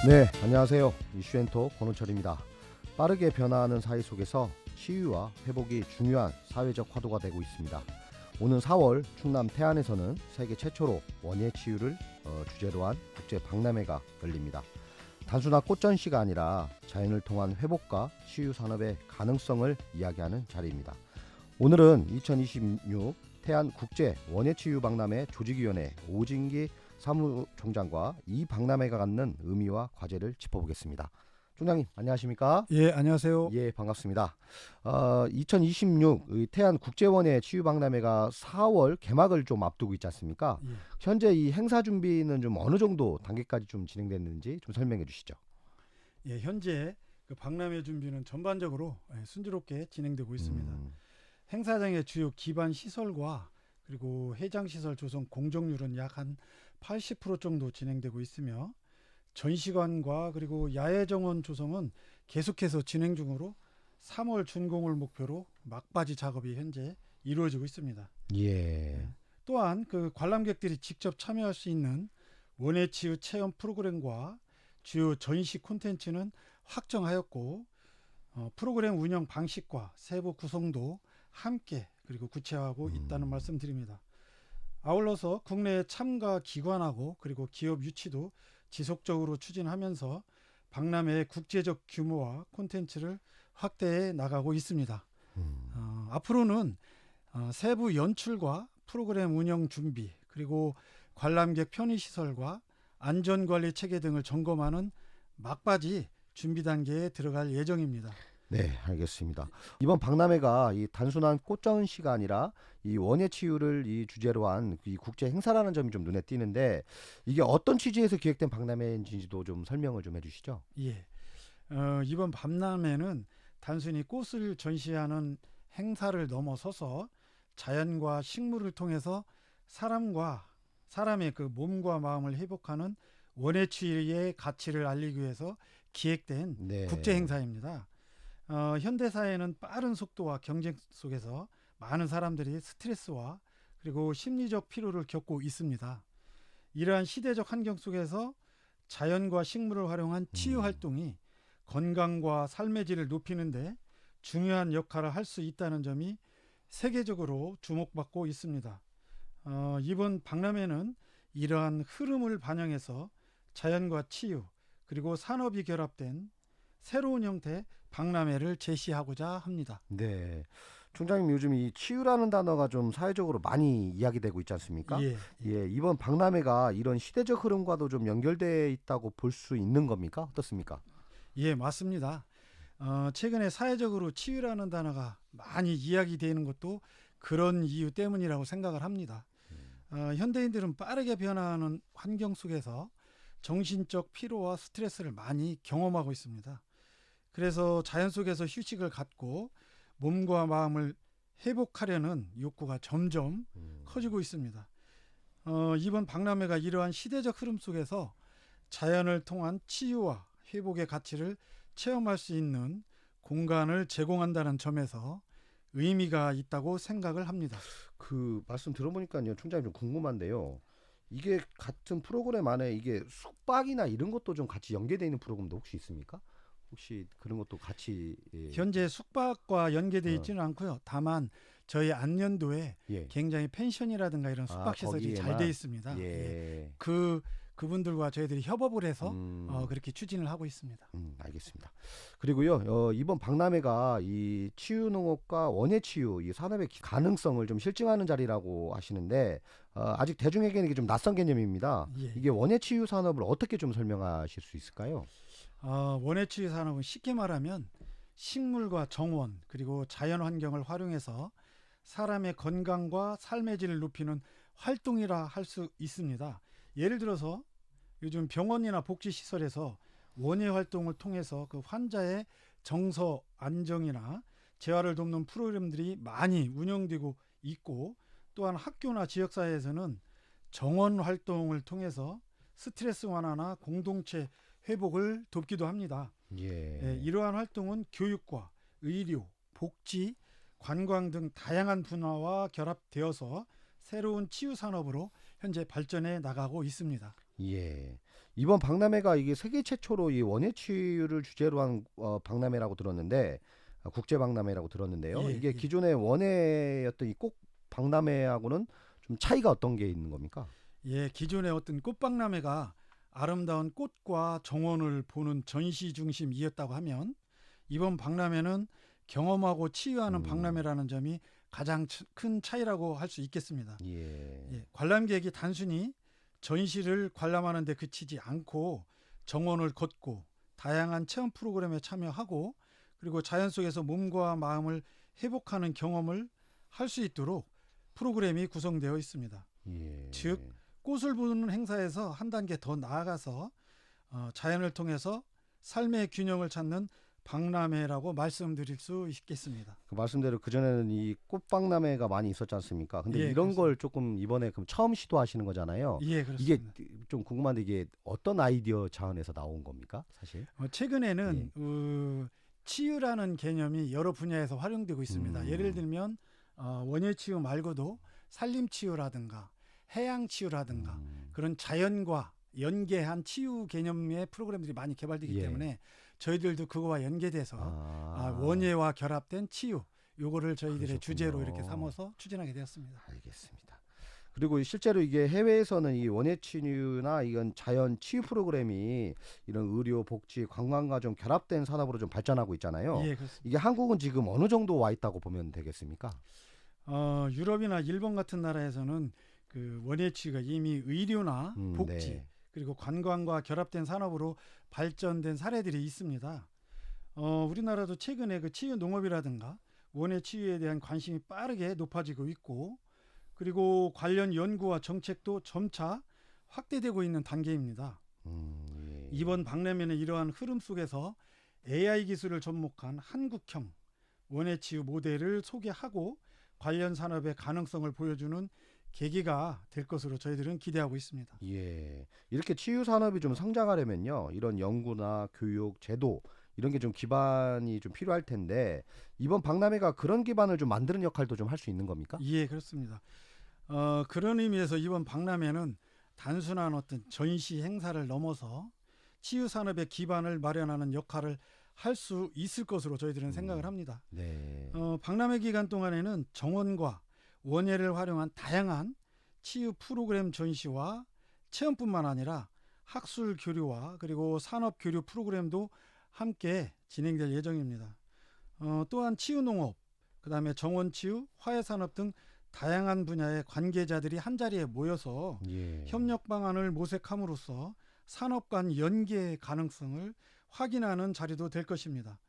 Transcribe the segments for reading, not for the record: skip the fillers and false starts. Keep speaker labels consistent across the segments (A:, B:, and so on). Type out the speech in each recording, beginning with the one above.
A: 네, 안녕하세요. 이슈앤톡 권호철입니다. 빠르게 변화하는 사회 속에서 치유와 회복이 중요한 사회적 화두가 되고 있습니다. 오는 4월 충남 태안에서는 세계 최초로 원예 치유를 주제로 한 국제 박람회가 열립니다. 단순한 꽃전시가 아니라 자연을 통한 회복과 치유 산업의 가능성을 이야기하는 자리입니다. 오늘은 2026 태안 국제 원예 치유 박람회 조직위원회 오진기 사무총장과 이 박람회가 갖는 의미와 과제를 짚어보겠습니다. 총장님 안녕하십니까?
B: 예, 안녕하세요.
A: 예, 반갑습니다. 2026 태안 국제원예 치유박람회가 4월 개막을 좀 앞두고 있지 않습니까?
B: 예.
A: 현재 이 행사 준비는 좀 어느 정도 단계까지 좀 진행됐는지 좀 설명해 주시죠.
B: 예, 현재 그 박람회 준비는 전반적으로 순조롭게 진행되고 있습니다. 행사장의 주요 기반 시설과 그리고 해장 시설 조성 공정률은 약 한 80% 정도 진행되고 있으며 전시관과 그리고 야외 정원 조성은 계속해서 진행 중으로 3월 준공을 목표로 막바지 작업이 현재 이루어지고 있습니다.
A: 예.
B: 또한 그 관람객들이 직접 참여할 수 있는 원예치유 체험 프로그램과 주요 전시 콘텐츠는 확정하였고 프로그램 운영 방식과 세부 구성도 함께 그리고 구체화하고 있다는 말씀드립니다. 아울러서 국내에 참가 기관하고 그리고 기업 유치도 지속적으로 추진하면서 박람회의 국제적 규모와 콘텐츠를 확대해 나가고 있습니다. 앞으로는 세부 연출과 프로그램 운영 준비 그리고 관람객 편의시설과 안전관리 체계 등을 점검하는 막바지 준비 단계에 들어갈 예정입니다.
A: 네, 알겠습니다. 이번 박람회가 이 단순한 꽃전시가 아니라 이 원예 치유를 이 주제로 한 이 국제 행사라는 점이 좀 눈에 띄는데 이게 어떤 취지에서 기획된 박람회인지도 좀 설명을 좀 해주시죠.
B: 예, 이번 박람회는 단순히 꽃을 전시하는 행사를 넘어서서 자연과 식물을 통해서 사람의 그 몸과 마음을 회복하는 원예 치유의 가치를 알리기 위해서 기획된
A: 네.
B: 국제 행사입니다. 현대 사회는 빠른 속도와 경쟁 속에서 많은 사람들이 스트레스와 그리고 심리적 피로를 겪고 있습니다. 이러한 시대적 환경 속에서 자연과 식물을 활용한 치유 활동이 건강과 삶의 질을 높이는데 중요한 역할을 할 수 있다는 점이 세계적으로 주목받고 있습니다. 이번 박람회는 이러한 흐름을 반영해서 자연과 치유 그리고 산업이 결합된 새로운 형태의 박람회를 제시하고자 합니다.
A: 네. 총장님 요즘 이 치유라는 단어가 좀 사회적으로 많이 이야기되고 있지 않습니까?
B: 예.
A: 예, 이번 박람회가 이런 시대적 흐름과도 좀 연결되어 있다고 볼 수 있는 겁니까? 어떻습니까?
B: 예, 맞습니다. 최근에 사회적으로 치유라는 단어가 많이 이야기되는 것도 그런 이유 때문이라고 생각을 합니다. 현대인들은 빠르게 변화하는 환경 속에서 정신적 피로와 스트레스를 많이 경험하고 있습니다. 그래서 자연 속에서 휴식을 갖고 몸과 마음을 회복하려는 욕구가 점점 커지고 있습니다. 이번 박람회가 이러한 시대적 흐름 속에서 자연을 통한 치유와 회복의 가치를 체험할 수 있는 공간을 제공한다는 점에서 의미가 있다고 생각을 합니다.
A: 그 말씀 들어보니까요, 총장님 좀 궁금한데요. 이게 같은 프로그램 안에 이게 숙박이나 이런 것도 좀 같이 연계되어 있는 프로그램도 혹시 있습니까? 혹시 그런 것도 같이
B: 현재 숙박과 연계되어 있지는 않고요. 다만 저희 안년도에
A: 예.
B: 굉장히 펜션이라든가 이런 숙박시설이 잘 되어 있습니다.
A: 예.
B: 그분들과 저희들이 협업을 해서 그렇게 추진을 하고 있습니다.
A: 알겠습니다. 그리고요, 이번 박람회가 이 치유 농업과 원예 치유 이 산업의 가능성을 좀 실증하는 자리라고 하시는데 아직 대중에게는 이게 좀 낯선 개념입니다.
B: 예.
A: 이게 원예 치유 산업을 어떻게 좀 설명하실 수 있을까요?
B: 원예 치유 산업은 쉽게 말하면 식물과 정원 그리고 자연 환경을 활용해서 사람의 건강과 삶의 질을 높이는 활동이라 할 수 있습니다. 예를 들어서 요즘 병원이나 복지시설에서 원예 활동을 통해서 그 환자의 정서 안정이나 재활을 돕는 프로그램들이 많이 운영되고 있고, 또한 학교나 지역사회에서는 정원 활동을 통해서 스트레스 완화나 공동체 회복을 돕기도 합니다.
A: 예.
B: 이러한 활동은 교육과 의료, 복지, 관광 등 다양한 분야와 결합되어서 새로운 치유 산업으로 현재 발전해 나가고 있습니다.
A: 예. 이번 박람회가 이게 세계 최초로 이 원예 치유를 주제로 한 박람회라고 들었는데 국제 박람회라고 들었는데요.
B: 예,
A: 이게
B: 예.
A: 기존의 원예였던 이 꼭 박람회하고는 좀 차이가 어떤 게 있는 겁니까?
B: 예, 기존의 어떤 꽃박람회가 아름다운 꽃과 정원을 보는 전시 중심이었다고 하면 이번 박람회는 경험하고 치유하는
A: 음,
B: 박람회라는 점이 가장 큰 차이라고 할 수 있겠습니다.
A: 예.
B: 예, 관람객이 단순히 전시를 관람하는 데 그치지 않고 정원을 걷고 다양한 체험 프로그램에 참여하고 그리고 자연 속에서 몸과 마음을 회복하는 경험을 할 수 있도록 프로그램이 구성되어 있습니다.
A: 예.
B: 즉 꽃을 보는 행사에서 한 단계 더 나아가서 자연을 통해서 삶의 균형을 찾는 박람회라고 말씀드릴 수 있겠습니다.
A: 그 말씀대로 그전에는 이 꽃박람회가 많이 있었지 않습니까? 근데
B: 예,
A: 이런
B: 그렇습니다.
A: 걸 조금 이번에 그럼 처음 시도하시는 거잖아요.
B: 예,
A: 이게
B: 그렇습니다.
A: 좀 궁금한데 이게 어떤 아이디어 차원에서 나온 겁니까? 사실?
B: 최근에는
A: 예.
B: 치유라는 개념이 여러 분야에서 활용되고 있습니다. 예를 들면 원예 치유 말고도 산림 치유라든가 해양 치유라든가
A: 음,
B: 그런 자연과 연계한 치유 개념의 프로그램들이 많이 개발되기
A: 예.
B: 때문에 저희들도 그거와 연계돼서
A: 아,
B: 원예와 결합된 치유 요거를 저희들의 주제로
A: 그러셨군요.
B: 이렇게 삼아서 추진하게 되었습니다.
A: 알겠습니다. 그리고 실제로 이게 해외에서는 이 원예 치유나 이건 자연 치유 프로그램이 이런 의료, 복지, 관광과 좀 결합된 산업으로 좀 발전하고 있잖아요.
B: 예, 그렇습니다.
A: 이게 한국은 지금 어느 정도 와 있다고 보면 되겠습니까?
B: 유럽이나 일본 같은 나라에서는 그 원예 치유가 이미 의료나 복지
A: 네.
B: 그리고 관광과 결합된 산업으로 발전된 사례들이 있습니다. 우리나라도 최근에 그 치유 농업이라든가 원예 치유에 대한 관심이 빠르게 높아지고 있고 그리고 관련 연구와 정책도 점차 확대되고 있는 단계입니다.
A: 예.
B: 이번 박람회는 이러한 흐름 속에서 AI 기술을 접목한 한국형 원예 치유 모델을 소개하고 관련 산업의 가능성을 보여주는 계기가 될 것으로 저희들은 기대하고 있습니다.
A: 예. 이렇게 치유 산업이 좀 성장하려면요. 이런 연구나 교육, 제도 이런 게 좀 기반이 좀 필요할 텐데 이번 박람회가 그런 기반을 좀 만드는 역할도 좀 할 수 있는 겁니까?
B: 예, 그렇습니다. 그런 의미에서 이번 박람회는 단순한 어떤 전시 행사를 넘어서 치유 산업의 기반을 마련하는 역할을 할 수 있을 것으로 저희들은 생각을 합니다.
A: 네.
B: 박람회 기간 동안에는 정원과 원예를 활용한 다양한 치유 프로그램 전시와 체험뿐만 아니라 학술 교류와 그리고 산업 교류 프로그램도 함께 진행될 예정입니다. 또한 치유 농업, 그다음에 정원 치유, 화훼 산업 등 다양한 분야의 관계자들이 한 자리에 모여서
A: 예.
B: 협력 방안을 모색함으로써 산업 간 연계 가능성을 확인하는 자리도 될 것입니다.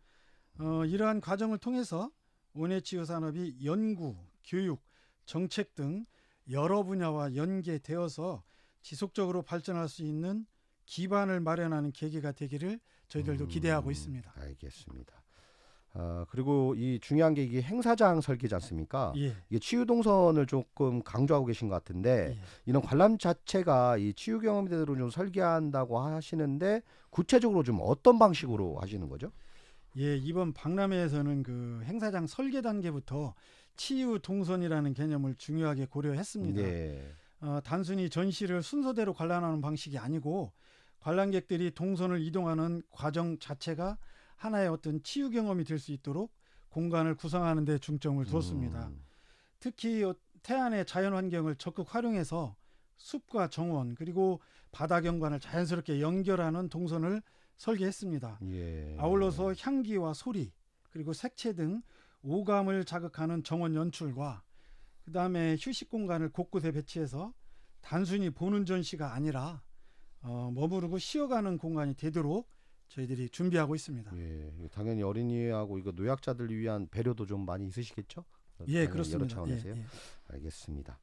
B: 이러한 과정을 통해서 원예치유 산업이 연구, 교육, 정책 등 여러 분야와 연계되어서 지속적으로 발전할 수 있는 기반을 마련하는 계기가 되기를 저희들도 기대하고 있습니다.
A: 알겠습니다. 그리고 이 중요한 게 이게 행사장 설계지 않습니까?
B: 예,
A: 이게 치유 동선을 조금 강조하고 계신 것 같은데
B: 예.
A: 이런 관람 자체가 이 치유 경험대로 좀 설계한다고 하시는데 구체적으로 좀 어떤 방식으로 하시는 거죠?
B: 예, 이번 박람회에서는 그 행사장 설계 단계부터 치유 동선이라는 개념을 중요하게 고려했습니다.
A: 네.
B: 단순히 전시를 순서대로 관람하는 방식이 아니고 관람객들이 동선을 이동하는 과정 자체가 하나의 어떤 치유 경험이 될 수 있도록 공간을 구성하는 데 중점을 두었습니다. 특히 태안의 자연 환경을 적극 활용해서 숲과 정원 그리고 바다 경관을 자연스럽게 연결하는 동선을 설계했습니다.
A: 예.
B: 아울러서 향기와 소리 그리고 색채 등 오감을 자극하는 정원 연출과 그 다음에 휴식 공간을 곳곳에 배치해서 단순히 보는 전시가 아니라 머무르고 쉬어가는 공간이 되도록 저희들이 준비하고 있습니다.
A: 예. 당연히 어린이하고 이거 노약자들 위한 배려도 좀 많이 있으시겠죠?
B: 예,
A: 당연히
B: 그렇습니다.
A: 여러 차원에서요.
B: 예, 예.
A: 알겠습니다.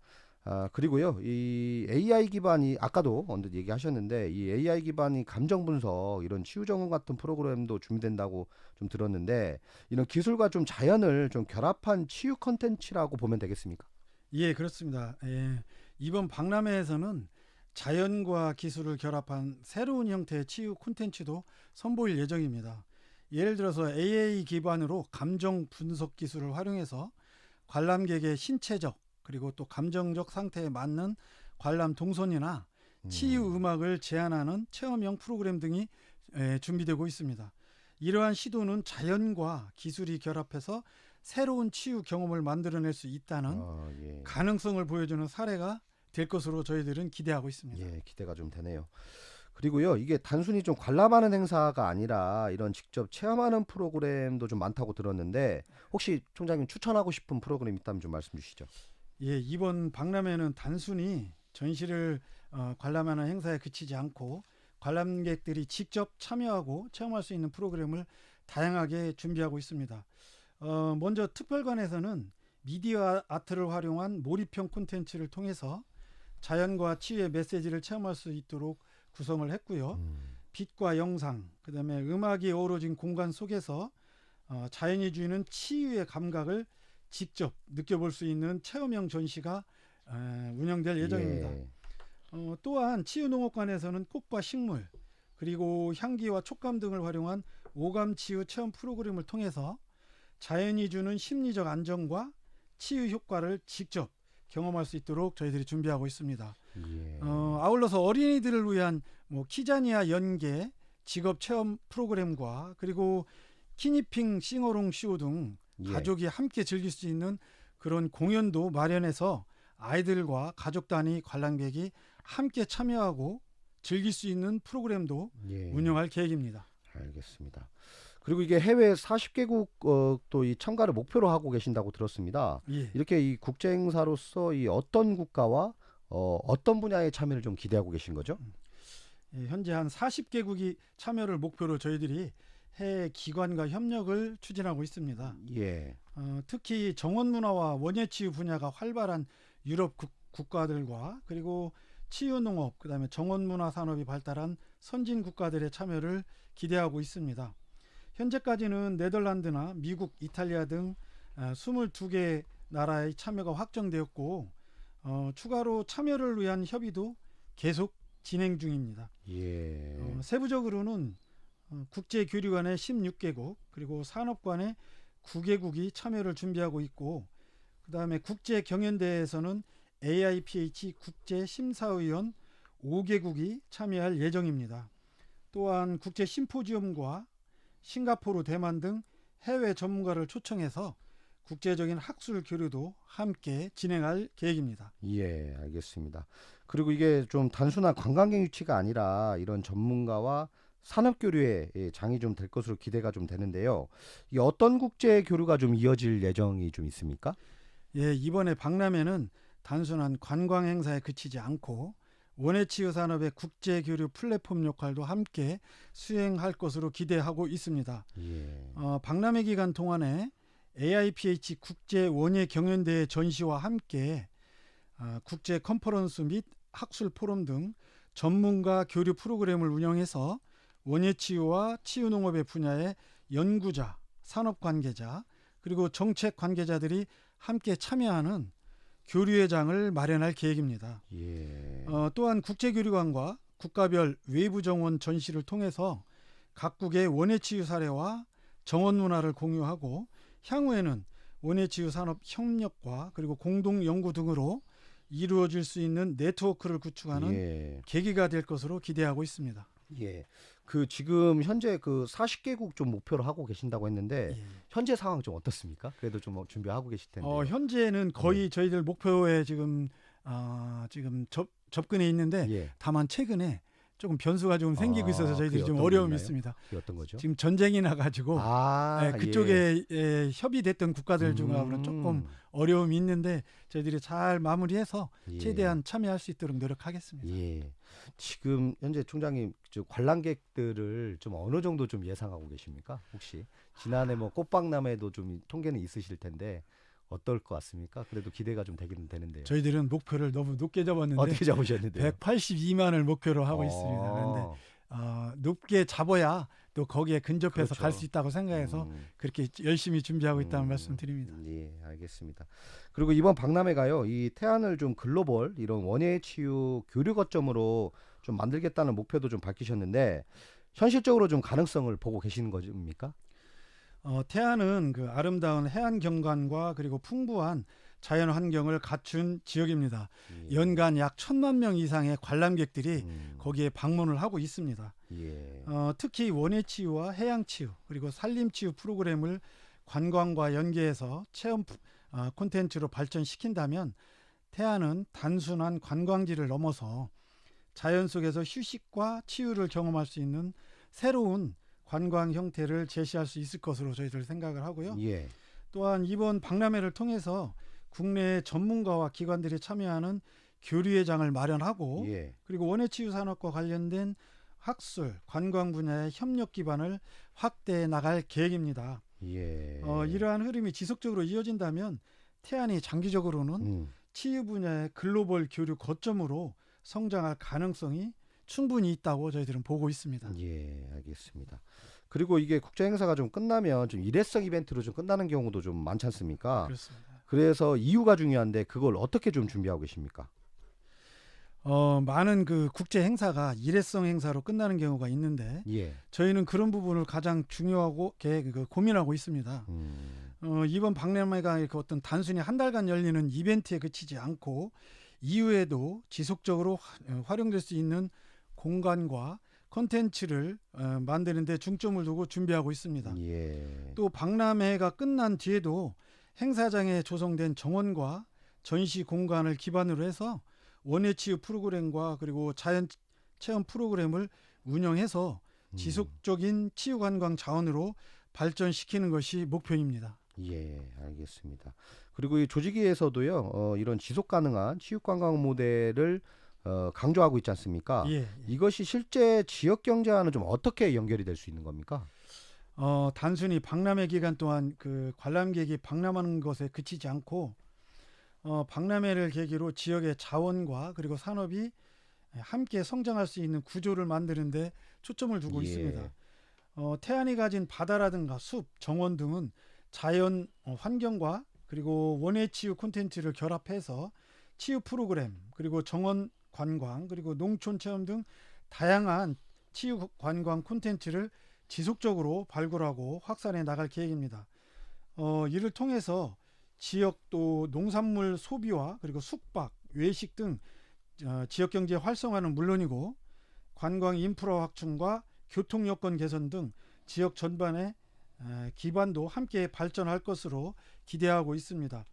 A: 그리고요, 이 AI 기반이 아까도 언뜻 얘기하셨는데 이 AI 기반이 감정 분석 이런 치유 정원 같은 프로그램도 준비된다고 좀 들었는데 이런 기술과 좀 자연을 좀 결합한 치유 컨텐츠라고 보면 되겠습니까?
B: 예, 그렇습니다. 예. 이번 박람회에서는 자연과 기술을 결합한 새로운 형태의 치유 콘텐츠도 선보일 예정입니다. 예를 들어서 AI 기반으로 감정 분석 기술을 활용해서 관람객의 신체적 그리고 또 감정적 상태에 맞는 관람 동선이나 치유 음악을 제안하는 체험형 프로그램 등이 준비되고 있습니다. 이러한 시도는 자연과 기술이 결합해서 새로운 치유 경험을 만들어낼 수 있다는
A: 예.
B: 가능성을 보여주는 사례가 될 것으로 저희들은 기대하고 있습니다.
A: 예, 기대가 좀 되네요. 그리고요, 이게 단순히 좀 관람하는 행사가 아니라 이런 직접 체험하는 프로그램도 좀 많다고 들었는데 혹시 총장님 추천하고 싶은 프로그램 있다면 좀 말씀 주시죠.
B: 예, 이번 박람회는 단순히 전시를 관람하는 행사에 그치지 않고 관람객들이 직접 참여하고 체험할 수 있는 프로그램을 다양하게 준비하고 있습니다. 먼저 특별관에서는 미디어 아트를 활용한 몰입형 콘텐츠를 통해서 자연과 치유의 메시지를 체험할 수 있도록 구성을 했고요. 빛과 영상, 그다음에 음악이 어우러진 공간 속에서 자연이 주는 치유의 감각을 직접 느껴볼 수 있는 체험형 전시가 운영될 예정입니다.
A: 예.
B: 또한 치유농업관에서는 꽃과 식물 그리고 향기와 촉감 등을 활용한 오감 치유 체험 프로그램을 통해서 자연이 주는 심리적 안정과 치유 효과를 직접 경험할 수 있도록 저희들이 준비하고 있습니다.
A: 예.
B: 아울러서 어린이들을 위한 키자니아 연계 직업 체험 프로그램과 그리고 키니핑 싱어롱 쇼 등
A: 예.
B: 가족이 함께 즐길 수 있는 그런 공연도 마련해서 아이들과 가족 단위 관람객이 함께 참여하고 즐길 수 있는 프로그램도
A: 예.
B: 운영할 계획입니다.
A: 알겠습니다. 그리고 이게 해외 40개국 또 이 참가를 목표로 하고 계신다고 들었습니다.
B: 예.
A: 이렇게 이 국제 행사로서 이 어떤 국가와 어떤 분야의 참여를 좀 기대하고 계신 거죠?
B: 예, 현재 한 40개국이 참여를 목표로 저희들이 해외 기관과 협력을 추진하고 있습니다.
A: 예.
B: 특히 정원문화와 원예치유 분야가 활발한 유럽 국가들과 그리고 치유농업, 그다음에 정원문화 산업이 발달한 선진 국가들의 참여를 기대하고 있습니다. 현재까지는 네덜란드나 미국, 이탈리아 등 22개 나라의 참여가 확정되었고 추가로 참여를 위한 협의도 계속 진행 중입니다.
A: 예.
B: 세부적으로는 국제교류관의 16개국 그리고 산업관의 9개국이 참여를 준비하고 있고 그 다음에 국제경연대회에서는 AIPH 국제심사위원 5개국이 참여할 예정입니다. 또한 국제심포지엄과 싱가포르, 대만 등 해외 전문가를 초청해서 국제적인 학술 교류도 함께 진행할 계획입니다.
A: 예, 알겠습니다. 그리고 이게 좀 단순한 관광객 유치가 아니라 이런 전문가와 산업 교류의 장이 좀 될 것으로 기대가 좀 되는데요. 이 어떤 국제 교류가 좀 이어질 예정이 좀 있습니까?
B: 예, 이번에 박람회는 단순한 관광 행사에 그치지 않고 원예치유 산업의 국제 교류 플랫폼 역할도 함께 수행할 것으로 기대하고 있습니다.
A: 예.
B: 박람회 기간 동안에 AIPH 국제 원예 경연대회 전시와 함께 국제 컨퍼런스 및 학술 포럼 등 전문가 교류 프로그램을 운영해서 원예치유와 치유농업의 분야의 연구자, 산업 관계자, 그리고 정책 관계자들이 함께 참여하는 교류회 장을 마련할 계획입니다.
A: 예.
B: 또한 국제교류관과 국가별 외부 정원 전시를 통해서 각국의 원예치유 사례와 정원 문화를 공유하고 향후에는 원예치유 산업 협력과 그리고 공동 연구 등으로 이루어질 수 있는 네트워크를 구축하는
A: 예.
B: 계기가 될 것으로 기대하고 있습니다.
A: 예. 그 지금 현재 그 40개국 좀 목표로 하고 계신다고 했는데
B: 예.
A: 현재 상황 좀 어떻습니까? 그래도 좀 준비하고 계실 텐데.
B: 현재는 거의 저희들 목표에 지금 접근해 있는데
A: 예.
B: 다만 최근에 조금 변수가 좀 생기고 있어서 저희들이
A: 그게
B: 좀
A: 어떤 게
B: 어려움이
A: 있나요?
B: 있습니다.
A: 그게 어떤 거죠?
B: 지금 전쟁이 나가지고 그쪽에 협의됐던 국가들 중하고는 조금 어려움이 있는데 저희들이 잘 마무리해서
A: 예.
B: 최대한 참여할 수 있도록 노력하겠습니다.
A: 예. 지금 현재 총장님 관람객들을 좀 어느 정도 좀 예상하고 계십니까? 혹시 지난해 뭐 꽃박람회도 좀 통계는 있으실 텐데 어떨 것 같습니까? 그래도 기대가 좀 되기는 되는데요.
B: 저희들은 목표를 너무 높게 잡았는데
A: 어떻게 잡으셨는데요?
B: 182만을 목표로 하고 있습니다. 그런데 높게 잡아야 또 거기에 근접해서
A: 그렇죠.
B: 갈 수 있다고 생각해서 그렇게 열심히 준비하고 있다는 말씀드립니다.
A: 예, 알겠습니다. 그리고 이번 박람회가요, 이 태안을 좀 글로벌 이런 원예 치유 교류 거점으로 좀 만들겠다는 목표도 좀 밝히셨는데 현실적으로 좀 가능성을 보고 계시는 겁니까?
B: 태안은 그 아름다운 해안 경관과 그리고 풍부한 자연 환경을 갖춘 지역입니다.
A: 예.
B: 연간 약 1,000만 명 이상의 관람객들이 거기에 방문을 하고 있습니다.
A: 예.
B: 특히 원예치유와 해양치유 그리고 산림치유 프로그램을 관광과 연계해서 체험 콘텐츠로 발전시킨다면 태안은 단순한 관광지를 넘어서 자연 속에서 휴식과 치유를 경험할 수 있는 새로운 관광 형태를 제시할 수 있을 것으로 저희들 생각을 하고요.
A: 예.
B: 또한 이번 박람회를 통해서 국내 전문가와 기관들이 참여하는 교류회장을 마련하고
A: 예.
B: 그리고 원예치유 산업과 관련된 학술, 관광 분야의 협력 기반을 확대해 나갈 계획입니다.
A: 예.
B: 이러한 흐름이 지속적으로 이어진다면 태안이 장기적으로는 치유 분야의 글로벌 교류 거점으로 성장할 가능성이 충분히 있다고 저희들은 보고 있습니다.
A: 예, 알겠습니다. 그리고 이게 국제 행사가 좀 끝나면 좀 일회성 이벤트로 좀 끝나는 경우도 좀 많지 않습니까?
B: 그렇습니다.
A: 그래서 이유가 중요한데 그걸 어떻게 좀 준비하고 계십니까?
B: 많은 그 국제 행사가 일회성 행사로 끝나는 경우가 있는데
A: 예.
B: 저희는 그런 부분을 가장 중요하고 고민하고 있습니다. 이번 박람회가 그 어떤 단순히 한 달간 열리는 이벤트에 그치지 않고 이후에도 지속적으로 활용될 수 있는 공간과 콘텐츠를 만드는 데 중점을 두고 준비하고 있습니다.
A: 예.
B: 또 박람회가 끝난 뒤에도 행사장에 조성된 정원과 전시 공간을 기반으로 해서 원예치유 프로그램과 그리고 자연 체험 프로그램을 운영해서 지속적인 치유 관광 자원으로 발전시키는 것이 목표입니다.
A: 예, 알겠습니다. 그리고 이 조직위에서도요, 이런 지속 가능한 치유 관광 모델을 강조하고 있지 않습니까?
B: 예.
A: 이것이 실제 지역 경제와는 좀 어떻게 연결이 될 수 있는 겁니까?
B: 단순히 박람회 기간 동안 그 관람객이 박람하는 것에 그치지 않고 박람회를 계기로 지역의 자원과 그리고 산업이 함께 성장할 수 있는 구조를 만드는 데 초점을 두고
A: 예.
B: 있습니다. 태안이 가진 바다라든가 숲, 정원 등은 자연 환경과 그리고 원예치유 콘텐츠를 결합해서 치유 프로그램 그리고 정원 관광 그리고 농촌 체험 등 다양한 치유 관광 콘텐츠를 지속적으로 발굴하고 확산해 나갈 계획입니다. 이를 통해서 지역 또 농산물 소비와 그리고 숙박, 외식 등 지역 경제 활성화는 물론이고 관광 인프라 확충과 교통 여건 개선 등 지역 전반의 기반도 함께 발전할 것으로 기대하고 있습니다.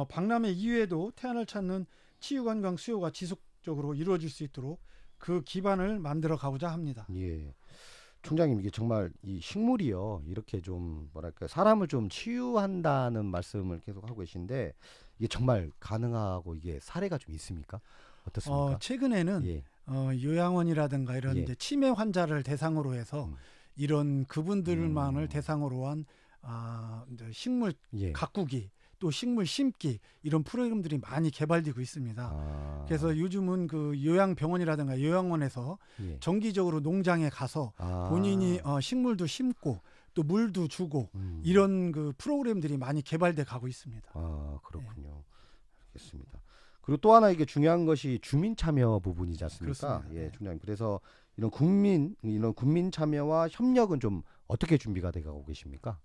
B: 박람회 이후에도 태안을 찾는 치유관광 수요가 지속적으로 이루어질 수 있도록 그 기반을 만들어 가고자 합니다.
A: 예. 총장님, 이게 정말 이 식물이요, 이렇게 좀 뭐랄까 사람을 좀 치유한다는 말씀을 계속 하고 계신데 이게 정말 가능하고 이게 사례가 좀 있습니까? 어떻습니까?
B: 최근에는
A: 예.
B: 요양원이라든가 이런
A: 예.
B: 데 치매 환자를 대상으로 해서 이런 그분들만을
A: 음.
B: 대상으로 한 이제 식물
A: 예.
B: 가꾸기 또 식물 심기 이런 프로그램들이 많이 개발되고 있습니다. 그래서 요즘은 그 요양병원이라든가 요양원에서
A: 예.
B: 정기적으로 농장에 가서 본인이 식물도 심고 또 물도 주고 이런 그 프로그램들이 많이 개발돼 가고 있습니다.
A: 그렇군요. 알겠습니다. 그리고 또 하나 이게 중요한 것이 주민 참여 부분이지 않습니까?
B: 그렇습니다.
A: 예,
B: 네.
A: 총장님. 그래서 이런 국민 참여와 협력은 좀 어떻게 준비가 돼 가고 계십니까?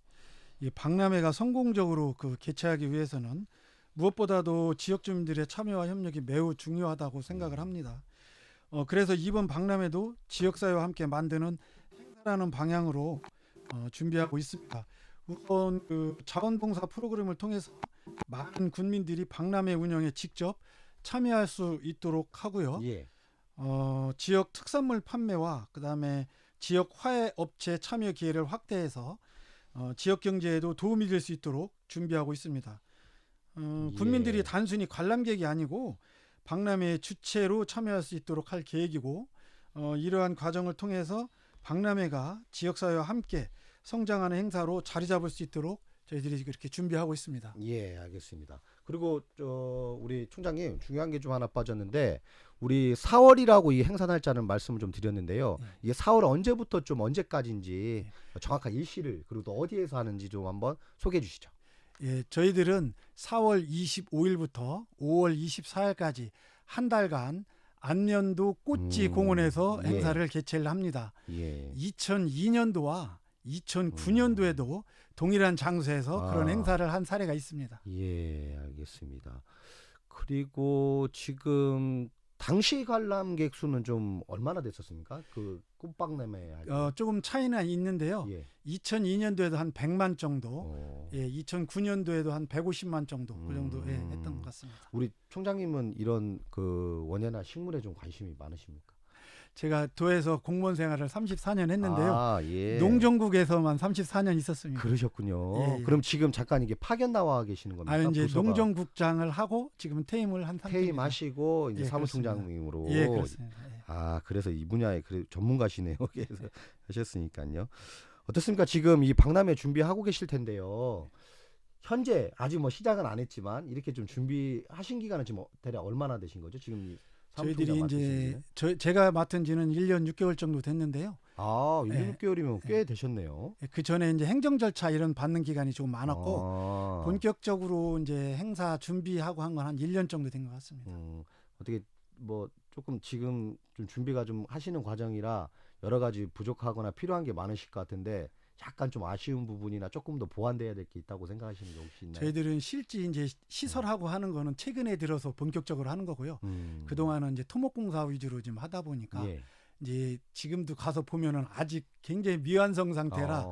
B: 이 박람회가 성공적으로 그 개최하기 위해서는 무엇보다도 지역 주민들의 참여와 협력이 매우 중요하다고 생각을 합니다. 그래서 이번 박람회도 지역사회와 함께 만드는 행사라는 방향으로 준비하고 있습니다. 우선 그 자원봉사 프로그램을 통해서 많은 군민들이 박람회 운영에 직접 참여할 수 있도록 하고요.
A: 예.
B: 지역 특산물 판매와 그다음에 지역 화훼 업체 참여 기회를 확대해서 지역 경제에도 도움이 될 수 있도록 준비하고 있습니다. 군민들이 단순히 관람객이 아니고 박람회의 주체로 참여할 수 있도록 할 계획이고 이러한 과정을 통해서 박람회가 지역사회와 함께 성장하는 행사로 자리 잡을 수 있도록 저희들이 그렇게 준비하고 있습니다.
A: 예, 알겠습니다. 그리고 우리 총장님, 중요한 게 좀 하나 빠졌는데 우리 4월이라고 이 행사 날짜는 말씀을 좀 드렸는데요. 이게 4월 언제부터 좀 언제까지인지 정확한 일시를 그리고 또 어디에서 하는지 좀 한번 소개해 주시죠.
B: 예, 저희들은 4월 25일부터 5월 24일까지 한 달간 안면도 꽃지 공원에서
A: 예.
B: 행사를 개최를 합니다.
A: 예.
B: 2002년도와 2009년도에도 동일한 장소에서 그런 행사를 한 사례가 있습니다.
A: 예, 알겠습니다. 그리고 지금 당시 관람객 수는 좀 얼마나 됐었습니까? 그 꽃박람회 할 때.
B: 조금 차이는 있는데요.
A: 예.
B: 2002년도에도 한 100만 정도,
A: 어.
B: 예, 2009년도에도 한 150만 정도 그 정도 예, 했던 것 같습니다.
A: 우리 총장님은 이런 그 원예나 식물에 좀 관심이 많으십니까?
B: 제가 도에서 공무원 생활을 34년 했는데요.
A: 아, 예.
B: 농정국에서만 34년 있었습니다.
A: 그러셨군요.
B: 예, 예.
A: 그럼 지금 잠깐 이게 파견 나와 계시는 겁니까?
B: 이제
A: 부서가
B: 농정국장을 하고 지금 퇴임을 한 상태입니다.
A: 퇴임하시고 이제
B: 예,
A: 사무총장님으로.
B: 예, 그렇습니다. 예.
A: 아, 그래서 이 분야에 전문가시네요. 그래서 하셨으니까요. 어떻습니까? 지금 이 박람회 준비하고 계실 텐데요. 현재 아직 뭐 시작은 안 했지만 이렇게 좀 준비하신 기간은 지금 대략 얼마나 되신 거죠? 지금 이
B: 저희들이
A: 사무총장
B: 이제
A: 맡으신
B: 제가 맡은 지는 1년 6개월 정도 됐는데요.
A: 아, 1년
B: 예.
A: 6개월이면 꽤 되셨네요.
B: 그 전에 이제 행정 절차 이런 받는 기간이 조금 많았고
A: 아.
B: 본격적으로 이제 행사 준비하고 한 건 한 1년 정도 된 것 같습니다.
A: 어떻게 뭐 조금 지금 좀 준비가 좀 하시는 과정이라 여러 가지 부족하거나 필요한 게 많으실 것 같은데 약간 좀 아쉬운 부분이나 조금 더 보완돼야 될 게 있다고 생각하시는 게 혹시 있나요?
B: 저희들은 실제 이제 시설하고 하는 거는 최근에 들어서 본격적으로 하는 거고요. 그동안은 이제 토목공사 위주로 좀 하다 보니까
A: 예.
B: 이제 지금도 가서 보면은 아직 굉장히 미완성 상태라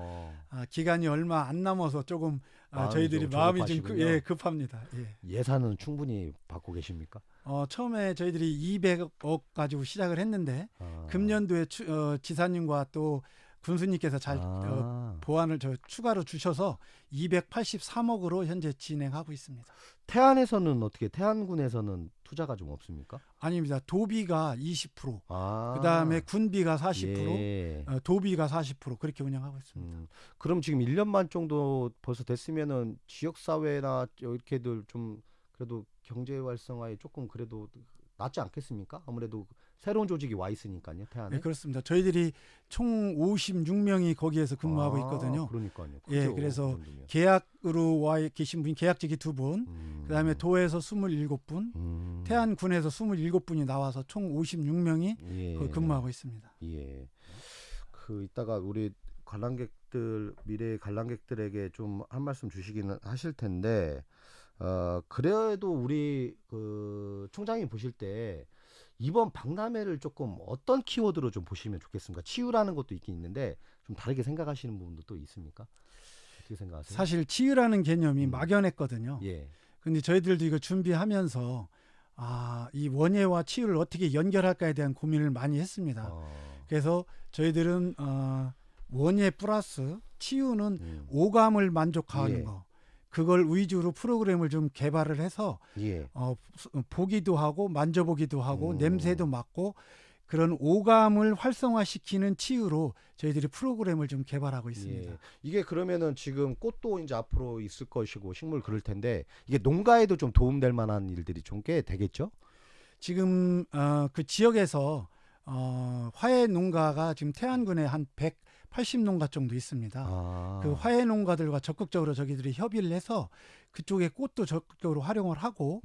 B: 기간이 얼마 안 남아서 조금 저희들이
A: 좀
B: 마음이 좀
A: 조급하시군요.
B: 급합니다. 예.
A: 예산은 충분히 받고 계십니까?
B: 처음에 저희들이 200억 가지고 시작을 했는데
A: 아.
B: 금년도에 지사님과 또 군수님께서 잘 보완을 추가로 주셔서 283억으로 현재 진행하고 있습니다.
A: 태안에서는 어떻게 태안군에서는 투자가 좀 없습니까?
B: 아닙니다. 도비가 20%,
A: 아.
B: 그다음에 군비가 40%,
A: 예.
B: 도비가 40% 그렇게 운영하고 있습니다.
A: 그럼 지금 1년만 정도 벌써 됐으면은 지역 사회나 이렇게들 좀 그래도 경제 활성화에 조금 그래도 낫지 않겠습니까? 아무래도 새로운 조직이 와 있으니까요, 태안에.
B: 네, 그렇습니다. 저희들이 총 56명이 거기에서 근무하고 있거든요.
A: 그러니까요.
B: 예,
A: 그죠,
B: 그래서
A: 그 정도면.
B: 계약으로 와 계신 분이 계약직이 2분, 그다음에 도에서 27분, 태안군에서 27분이 나와서 총 56명이
A: 예.
B: 근무하고 있습니다.
A: 예. 그 이따가 우리 관람객들 미래 관람객들에게 좀 한 말씀 주시기는 하실 텐데 그래도 우리 그 총장이 보실 때 이번 박람회를 조금 어떤 키워드로 좀 보시면 좋겠습니까? 치유라는 것도 있긴 있는데 좀 다르게 생각하시는 부분도 또 있습니까? 어떻게 생각하세요?
B: 사실 치유라는 개념이 막연했거든요.
A: 예.
B: 근데 저희들도 이거 준비하면서 이 원예와 치유를 어떻게 연결할까에 대한 고민을 많이 했습니다. 그래서 저희들은 원예 플러스 치유는 오감을 만족하는
A: 예.
B: 거, 그걸 위주로 프로그램을 좀 개발을 해서
A: 예.
B: 보기도 하고 만져보기도 하고 냄새도 맡고 그런 오감을 활성화시키는 치유로 저희들이 프로그램을 좀 개발하고 있습니다.
A: 예. 이게 그러면은 지금 꽃도 이제 앞으로 있을 것이고 식물 그럴 텐데 이게 농가에도 좀 도움될 만한 일들이 좀 꽤 되겠죠?
B: 지금 그 지역에서 화훼 농가가 지금 태안군에 한 180농가 정도 있습니다. 그 화훼 농가들과 적극적으로 저희들이 협의를 해서 그쪽에 꽃도 적극적으로 활용을 하고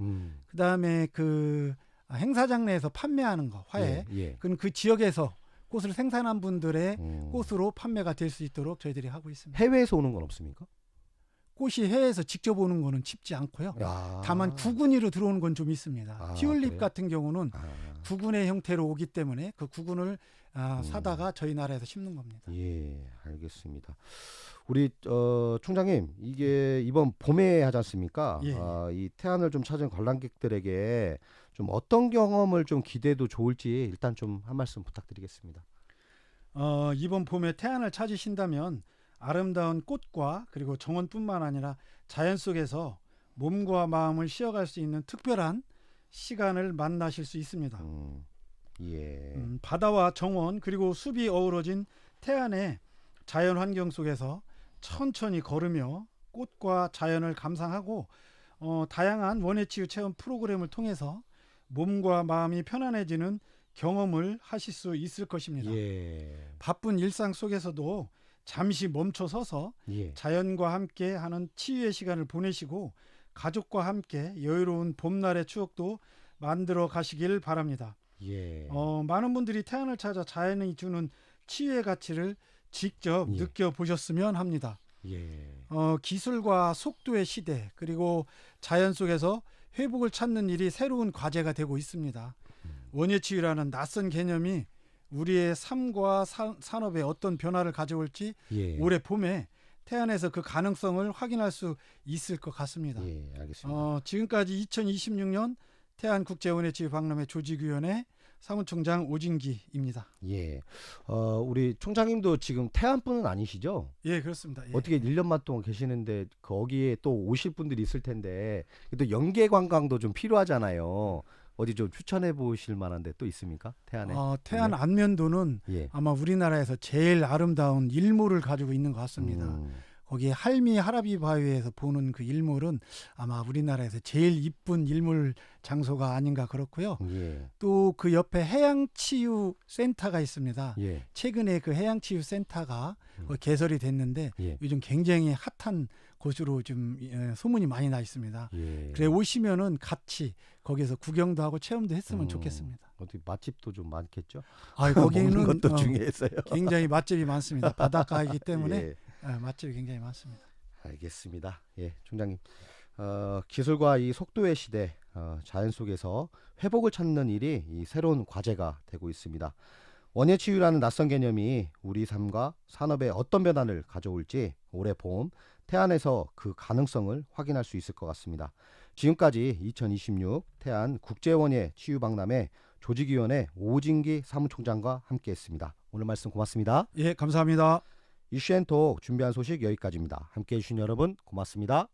B: 그다음에 그 행사장 내에서 판매하는 거 화훼
A: 예.
B: 그건 그 지역에서 꽃을 생산한 분들의 꽃으로 판매가 될 수 있도록 저희들이 하고 있습니다.
A: 해외에서 오는 건 없습니까?
B: 꽃이 해외에서 직접 오는 거는 쉽지 않고요. 다만 구근이로 들어오는 건 좀 있습니다. 튤립
A: 그래요?
B: 같은 경우는 구근의 형태로 오기 때문에 그 구근을 사다가 저희 나라에서 심는 겁니다.
A: 예, 알겠습니다. 우리 총장님, 이게 이번 봄에 하지 않습니까?
B: 예.
A: 이 태안을 좀 찾은 관람객들에게 좀 어떤 경험을 좀 기대도 좋을지 일단 좀 한 말씀 부탁드리겠습니다.
B: 이번 봄에 태안을 찾으신다면 아름다운 꽃과 그리고 정원뿐만 아니라 자연 속에서 몸과 마음을 쉬어갈 수 있는 특별한 시간을 만나실 수 있습니다.
A: 예.
B: 바다와 정원 그리고 숲이 어우러진 태안의 자연 환경 속에서 천천히 걸으며 꽃과 자연을 감상하고 다양한 원예치유 체험 프로그램을 통해서 몸과 마음이 편안해지는 경험을 하실 수 있을 것입니다.
A: 예.
B: 바쁜 일상 속에서도 잠시 멈춰 서서
A: 예.
B: 자연과 함께 하는 치유의 시간을 보내시고 가족과 함께 여유로운 봄날의 추억도 만들어 가시길 바랍니다.
A: 예.
B: 많은 분들이 태안을 찾아 자연이 주는 치유의 가치를 직접
A: 예.
B: 느껴보셨으면 합니다.
A: 예.
B: 기술과 속도의 시대 그리고 자연 속에서 회복을 찾는 일이 새로운 과제가 되고 있습니다. 원예치유라는 낯선 개념이 우리의 삶과 산업에 어떤 변화를 가져올지
A: 예.
B: 올해 봄에 태안에서 그 가능성을 확인할 수 있을 것 같습니다.
A: 예, 알겠습니다.
B: 지금까지 2026년 태안국제원예치유박람회 조직위원회 사무총장 오진기입니다.
A: 예. 우리 총장님도 지금 태안분은 아니시죠?
B: 예, 그렇습니다. 예.
A: 어떻게 1년만 동안 계시는데 거기에 또 오실 분들이 있을 텐데 또 연계 관광도 좀 필요하잖아요. 어디 좀 추천해 보실 만한데 또 있습니까? 태안에.
B: 태안 안면도는
A: 예.
B: 아마 우리나라에서 제일 아름다운 일몰을 가지고 있는 것 같습니다. 거기에 할미 하라비 바위에서 보는 그 일몰은 아마 우리나라에서 제일 이쁜 일몰 장소가 아닌가 그렇고요.
A: 예.
B: 또 그 옆에 해양치유 센터가 있습니다.
A: 예.
B: 최근에 그 해양치유 센터가 개설이 됐는데
A: 예.
B: 요즘 굉장히 핫한 곳으로 좀 소문이 많이 나 있습니다.
A: 예.
B: 그래 오시면은 같이 거기서 구경도 하고 체험도 했으면 좋겠습니다.
A: 어떻게 맛집도 좀 많겠죠?
B: 거기는
A: 먹는 것도 중요해서요.
B: 굉장히 맛집이 많습니다. 바닷가이기 때문에
A: 예.
B: 맛집이 굉장히 많습니다.
A: 알겠습니다. 예, 총장님. 기술과 이 속도의 시대, 자연 속에서 회복을 찾는 일이 이 새로운 과제가 되고 있습니다. 원예치유라는 낯선 개념이 우리 삶과 산업에 어떤 변화를 가져올지 올해 봄 태안에서 그 가능성을 확인할 수 있을 것 같습니다. 지금까지 2026 태안 국제원예치유박람회 조직위원회 오진기 사무총장과 함께했습니다. 오늘 말씀 고맙습니다.
B: 예, 감사합니다.
A: 이슈앤톡 준비한 소식 여기까지입니다. 함께해 주신 여러분 고맙습니다.